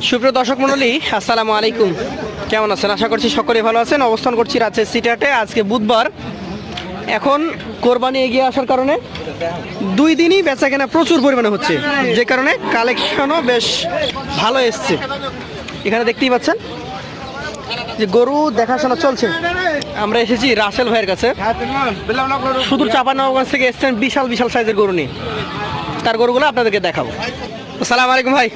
সুপ্রিয় দর্শক মণ্ডলী, আসসালামু আলাইকুম। কেমন আছেন? আশা করছি সকলেই ভালো আছেন। অবস্থান করছি রাজশাহী সিটিহাটে। আজকে বুধবার। এখন কোরবানি এগিয়ে আসার কারণে দুই দিনই বেচা কেনা প্রচুর পরিমাণে হচ্ছে, যে কারণে কালেকশনও বেশ ভালো এসছে। এখানে দেখতেই পাচ্ছেন যে গরু দেখাশোনা চলছে। আমরা এসেছি রাসেল ভাইয়ের কাছে, সুদূর চাঁপানগঞ্জ থেকে এসছেন বিশাল বিশাল সাইজের গরু নিয়ে। তার গরুগুলো আপনাদেরকে দেখাবো। আসসালামু আলাইকুম ভাই।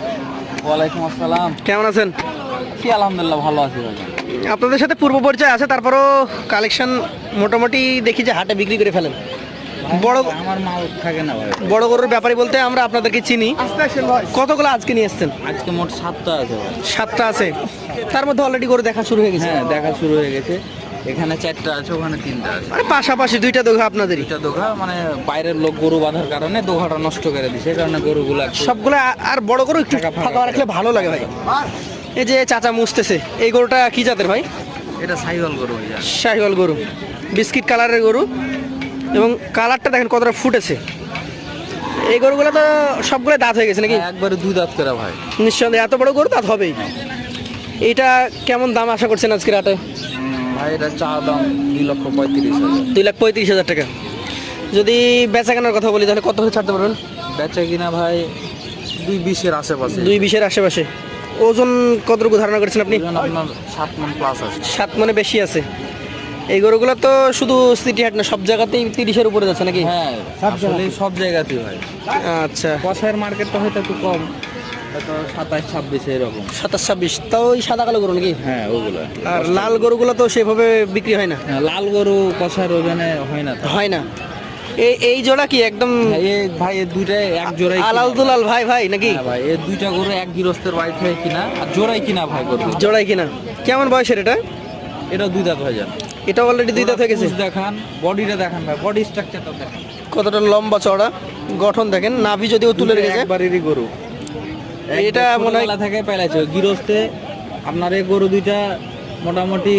ওয়ালাইকুম আসসালাম। কেমন আছেন? কি আলহামদুলিল্লাহ ভালো আছি ভাই। আপনাদের সাথে পূর্ব পরিচয় আছে, তারপরও কালেকশন মোটামুটি দেখি যে হাটে বিক্রি করে ফেলেন। বড় আমার মাল থাকে না ভাই। বড় গরুর ব্যাপারী বলতে আমরা আপনাদেরকে চিনি। কতগুলো আজকে নিয়ে এসছেন? আজকে মোট 7টা আছে ভাই। 7টা আছে। তার মধ্যে অলরেডি গরু দেখা শুরু হয়ে গেছে। হ্যাঁ, দেখা শুরু হয়ে গেছে। এখানে 4টা আছে, ওখানে 3টা আছে। মানে পাশাপাশি দুইটা দোঘা আপনাদেরই। দুইটা দোঘা, মানে বাইরের লোক গরু বাঁধার কারণে দোঘাটা নষ্ট করে দিছে, এই কারণে গরুগুলো সবগুলো আর বড় গরু একটু ফাঁকা রাখলে ভালো লাগে ভাই। এই যে চাচা মুছতেছে, এই গরুটা কি জাতের ভাই? এটা সাইওয়াল গরু ভাই। শাহিওয়াল গরু, বিস্কিট কালারের গরু, এবং কালারটা দেখেন কতটা ফুটেছে। এই গরুগুলো তো সবগুলো দাঁত হয়ে গেছে নাকি? একবারে 2 দাঁত করে ভাই। নিঃসন্দেহে এত বড় গরু দাঁত হবেই। এইটা কেমন দাম আশা করছেন আজকের হাটে? ভাই এটা চা দাম 2,35,000। 2,35,000 টাকা। যদি বেচা কেনার কথা বলি তাহলে কত হলে ছাড়তে পারবেন? বেচা কিনা ভাই 2,20-এর আশেপাশে। 2,20-এর আশেপাশে। ওজন কতটুকু ধারণা করেছেন আপনি? আপনার 7 মণ প্লাস আছে। 7 মণে বেশি আছে। এই গরুগুলো তো শুধু সিটি হাট না, সব জায়গাতেই 30-এর উপরে যাচ্ছে নাকি? হ্যাঁ, আসলে সব জায়গাতেই ভাই। আচ্ছা, কষায়ের মার্কেটটা হয়তো একটু কম, হয়তো 27-26 এরকম। 27-26। তাও ওই সাদা কালো গরু নাকি? হ্যাঁ, ওগুলো। আর লাল গরুগুলো তো সেভাবে বিক্রি হয় না। হ্যাঁ, লাল গরু কষায়ের ওজনে হয় না তো। হয় না। এই জোড়া কি একদম ভাই এই দুইটাই এক জোড়াই কিনা। আলাল দুলাল ভাই ভাই নাকি? হ্যাঁ ভাই, এই দুইটা গরু এক গৃহস্থের বাড়ি থেকে কিনা, আর জোড়াই কিনা ভাই গরু। জোড়াই কিনা। কেমন বয়সের এটা? এটা 2 দাঁত হয়ে যান। এটা অলরেডি 2 দাঁত হয়ে গেছে। দেখান, বডিটা দেখান ভাই, বডি স্ট্রাকচারটা দেখান কতটা লম্বা চড়া, গঠন দেখেন, নাভি যদিও তুলে রেখেছে। একবারেরই গরু। এটা মনে হয় থেকে পেলাইছে গৃহস্থে। আপনার এই গরু দুইটা মোটামুটি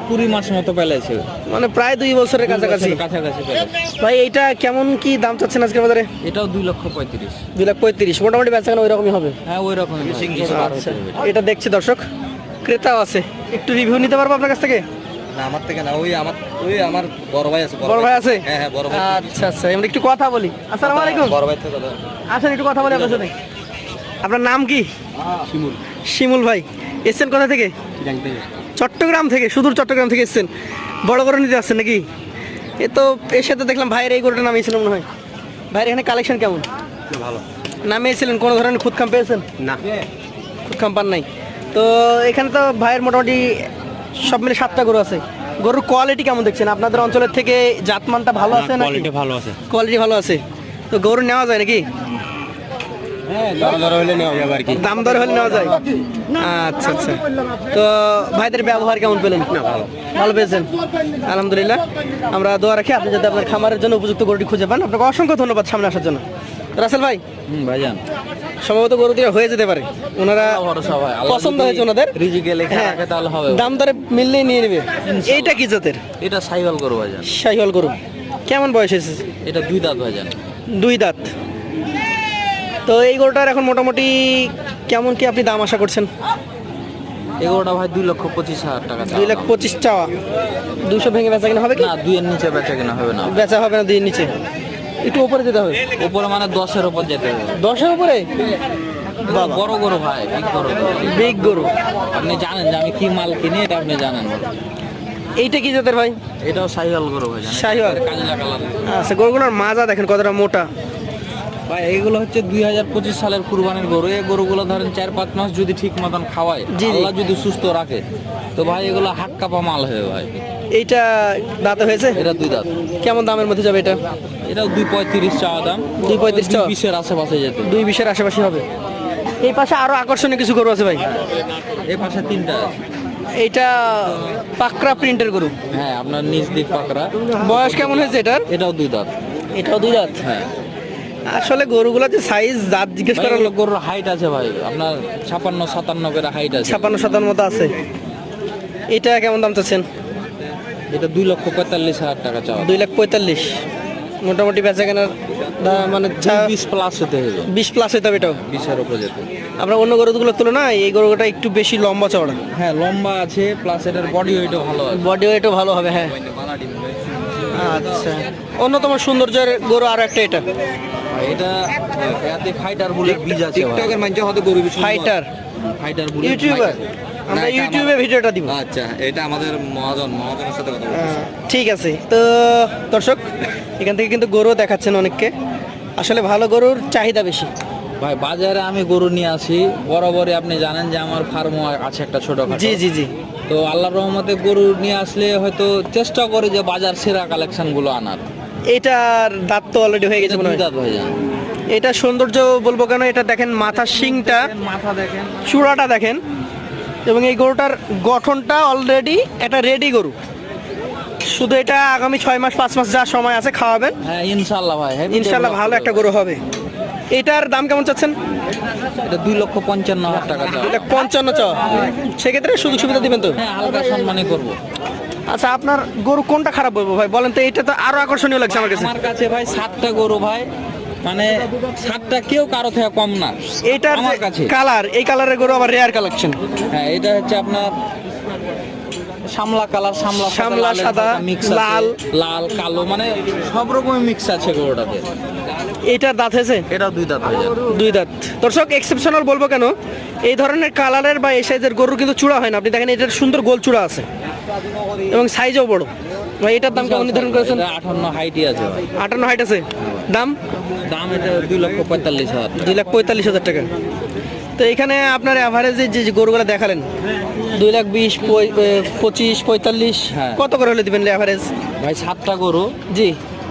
20 মাস মতো পেলাইছে, মানে প্রায় 2 বছরের কাছাকাছি। কাছাকাছি পেলাইছে ভাই এইটা কেমন কি দাম চাচ্ছেন আজকে বাজারে? এটাও 2,35,000। 2,35,000 মোটামুটি বেচা কেনা ওই রকমই হবে। হ্যাঁ, ওই রকম। আচ্ছা, এটা দেখছি দর্শক, ক্রেতাও আছে। একটু রিভিউ নিতে পারবো আপনার কাছ থেকে? না, আমার থেকে না, আমার বড় ভাই আছে। বড় ভাই আছে? হ্যাঁ, বড় ভাই। আচ্ছা আচ্ছা, আমরা একটু কথা বলি। আসসালামু আলাইকুম। বড় ভাই থেকে আসেন একটু কথা বলি আপনার সাথে। আপনার নাম কি? শিমুল। শিমুল ভাই। এসছেন কোথা থেকে? চট্টগ্রাম থেকে? সুদূর চট্টগ্রাম থেকে এসছেন। বড় গরু নিতে আসছেন নাকি? এ তো এর সাথে দেখলাম ভাইয়ের এই গরুটা নামিয়েছিলেন মনে হয়। ভাইয়ের এখানে কালেকশন কেমন? ভালো। নামিয়েছিলেন, কোনো ধরনের খুদখাম পেয়েছেন? না, খুদখাম পান নাই তো? এখানে তো ভাইয়ের মোটামুটি সব মিলে 7টা গরু আছে। গরুর কোয়ালিটি কেমন দেখছেন? আপনাদের অঞ্চলের থেকে জাতমানটা ভালো আছে না? কোয়ালিটি ভালো আছে। কোয়ালিটি ভালো আছে তো গরু নেওয়া যায় নাকি? হ্যাঁ, দর হইলে নেওয়া যাবে আর কি। দাম দর হলে নেওয়া যায়। আচ্ছা আচ্ছা, তো ভাইদের ব্যবহার কেমন পেলেন? না, ভালো। ভালো পেয়েছেন, আলহামদুলিল্লাহ। আমরা দোয়া রাখি আপনি যাতে আপনার খামারের জন্য উপযুক্ত গরুটি খুঁজে পান। আপনাকে অসংখ্য ধন্যবাদ সামনে আসার জন্য। রাসেল ভাই, ভাইজান, সম্ভবত গরু দিয়ে হয়ে যেতে পারে, ওনারা পছন্দ হয়েছে ওনাদের। রিজিকে লেখা হ্যাঁ, রাখে তাহলে হবে। দাম দরে মিললেই নিয়ে নেবে। এইটা কি জাতের? এটা সাইওয়াল গরু ভাইজান। শাহিওয়াল গরু। কেমন বয়স এসেছে? এটা 2 দাঁত ভাইজান। 2 দাঁত। তো এই গরুটার এখন মোটামুটি কেমন কি আপনি দাম আশা করছেন? এগুলোটা ভাই 2,25,000 টাকা। 2,25,000 চাওয়া। 200 ভেঙে বেচা কিনা হবে কি? না, 2 এর নিচে বেচা কিনা হবে না। বেচা হবে না 2 এর নিচে? একটু উপরে যেতে হবে। উপরে মানে 10-এর উপর যেতে হবে। 10-এর উপরে? বাবা, বড় গরু ভাই, বিগ গরু। বিগ গরু। আপনি জানেন যে আমি কি মাল কিনি, এটা আপনি জানেন। এইটা কি জাতের ভাই? এটাও সাইওয়াল গরু ভাই। শাহিওয়াল। কাজলা কালার। আচ্ছা, গরুগুলোর মাজা দেখেন কতটা মোটা। ভাই এইগুলো হচ্ছে 2025 সালের কুরবানির গরু। এই গরুগুলো ধরেন 4-5 মাস যদি ঠিক মতন খাওয়ায়, জি। আল্লাহ যদি সুস্থ রাখে, তো ভাই এগুলো হাত কাপা মাল হবে ভাই। এইটা দাঁতে হয়েছে? এটা 2 দাঁত। কেমন দামের মধ্যে যাবে এটা? এটাও 2,35,000 চাওয়া দাম। 2,35,000 চাওয়া? 20-এর আশেপাশে যেত। 2,20,000 আশেপাশে হবে। এই পাশে আরো আকর্ষণীয় কিছু গরু আছে ভাই। এই পাশে 3টা। এইটা পাকড়া প্রিন্টের গরু। হ্যাঁ, আপনার নিচ দিক পাকড়া। বয়স কেমন হয়েছে এটার? এটাও 2 দাঁত। এটাও 2 দাঁত। হ্যাঁ, আসলে গরুগুলো যে সাইজ জাত জিজ্ঞেস করার ভাই, গরুর হাইট আছে ভাই, আপনার 56-57 করে হাইট আছে। 56-57 মতো আছে। এটা কেমন দাম চাচ্ছেন? এটা 2,45,000 টাকা চাওয়া। 2,45,000। মোটামুটি বেচা কেনার মানে 20+ হতে হবে, 20+ হতে হবে এটাও। 20-এর উপরে যেতে। আমরা অন্য গরুগুলোর তুলনায় এই গরুটা একটু বেশি লম্বা চওড়া, হ্যাঁ লম্বা আছে, প্লাস এটার বডি ওয়েটও ভালো আছে। বডি ওয়েটও ভালো হবে, হ্যাঁ। আচ্ছা, অন্যতম সৌন্দর্যের গরু আর একটা এটা এটা এতে ফাইটার বলে বীজ আছে। টিকটকের মানছে হয়তো গরু ফাইটার ফাইটার বলে ইউটিউবার, আমরা ইউটিউবে ভিডিওটা দিব। আচ্ছা, এটা আমাদের মহাজনের সাথে কথা বলছি। ঠিক আছে, তো দর্শক এখান থেকে কিন্তু গরু দেখাচ্ছেন অনেককে, আসলে ভালো গরুর চাহিদা বেশি। ভাই বাজারে আমি গরু নিয়ে আসি বরাবরই, আপনি জানেন যে আমার ফার্মও আছে একটা ছোট। জি জি জি। তো আল্লাহর রহমতে গরু নিয়ে আসলে হয়তো চেষ্টা করে যে বাজার সেরা কালেকশনগুলো আনার। এটার দাঁত তো অলরেডি হয়ে গেছে মনে হয়। দাঁত হয়ে যায়। এটা সৌন্দর্য বলবো কেন, এটা দেখেন মাথার শিংটা, মাথা দেখেন, চূড়াটা দেখেন, এবং এই গরুটার গঠনটা অলরেডি একটা রেডি গরু। শুধু এটা আগামী 6 মাস 5 মাস যা সময় আছে খাওয়াবেন, হ্যাঁ ইনশাআল্লাহ ভাই, ইনশাল্লাহ ভালো একটা গরু হবে। এটার দাম কেমন চাচ্ছেন? এটা 2,55,000 টাকা চাও। এটা 55 চাও, সেক্ষেত্রে সুযোগ সুবিধা দিবেন তো? হ্যাঁ হালকা সম্মানই করবো। আচ্ছা, আপনার গরু কোনটা খারাপ বলবো ভাই বলেন তো? এটা তো আরো আকর্ষণীয় লাগছে আমার কাছে। আমার কাছে ভাই 7টা গরু ভাই, মানে 7টা কেউ কারো থেকে কম না এটার আমার কাছে। কালার, এই কালারের গরু আবার রেয়ার কালেকশন। হ্যাঁ এটা হচ্ছে আপনার শামলা কালার, শামলা সাদা, মিক্স, লাল, লাল কালো, মানে সব রকমের মিক্স আছে গরুটাতে। এটার দাঁত হয়েছে? এটাও 2 দাঁত হয়ে যাবে। 2 দাঁত। দর্শক এক্সেপশনাল বলবো কেন, এই ধরনের কালারের বা এই সাইজের গরুর কিন্তু চূড়া হয় না। আপনি দেখেন এটার সুন্দর গোল চূড়া আছে এবং সাইজও বড়। ভাই এটার দাম কেমন নির্ধারণ করেছেন? এটা 58 হাইটই আছে ভাই। 58 হাইট আছে। দাম? দাম এটা 2,45,000। 2,45,000 টাকা। তো এখানে আপনার অ্যাভারেজে যে যে গরুগুলো দেখালেন 2,20,000, 25, 45, হ্যাঁ। কত করে হলে দিবেন অ্যাভারেজ? ভাই 7টা গরু, জি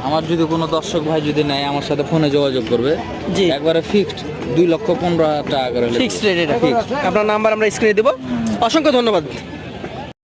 আমার যদি কোনো দর্শক ভাই যদি নেয় আমার সাথে ফোনে যোগাযোগ করবে, জি। একবারে ফিক্সড 2,15,000 টাকা করে হলে ফিক্সড রেট এটা। Fixed। আপনার নাম্বার আমরা স্ক্রিনে দেবো। অসংখ্য ধন্যবাদ।